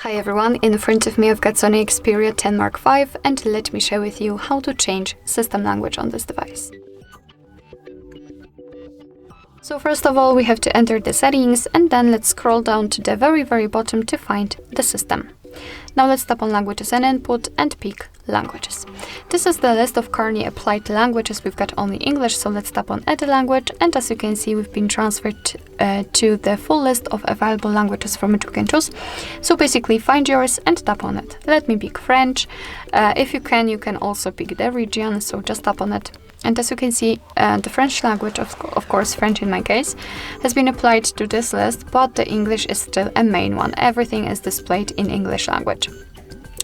Hi everyone, in front of me I've got SONY Xperia 10 Mark V, and let me share with you how to change system language on this device. So first of all we have to enter the settings, and then let's scroll down to the very bottom to find the system. Now let's tap on languages and input and pick languages. This is the list of currently applied languages. We've got only English, so let's tap on add a language, and as you can see we've been transferred to the full list of available languages from which we can choose. So basically find yours and tap on it. Let me pick French. If you can also pick the region, so just tap on it. And as you can see, the French language, of course French in my case, has been applied to this list, but the English is still a main one. Everything is displayed in English language.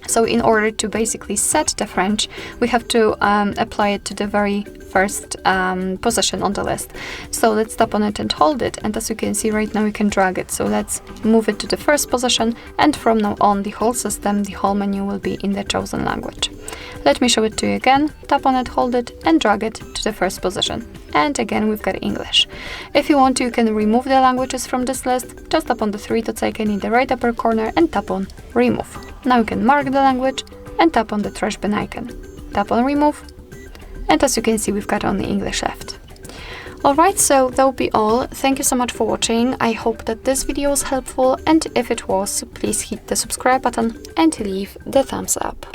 So in order to basically set the French, we have to apply it to the very first position on the list. So let's tap on it and hold it, and as you can see right now we can drag it. So let's move it to the first position, and from now on the whole system, the whole menu will be in the chosen language. Let me show it to you again. Tap on it, hold it, and drag it to the first position. And again we've got English. If you want to, you can remove the languages from this list. Just tap on the three dots icon in the right upper corner and tap on remove. Now you can mark the language and tap on the trash bin icon. Tap on remove, and as you can see we've got only English left. Alright, so that'll be all. Thank you so much for watching. I hope that this video was helpful, and if it was, please hit the subscribe button and leave the thumbs up.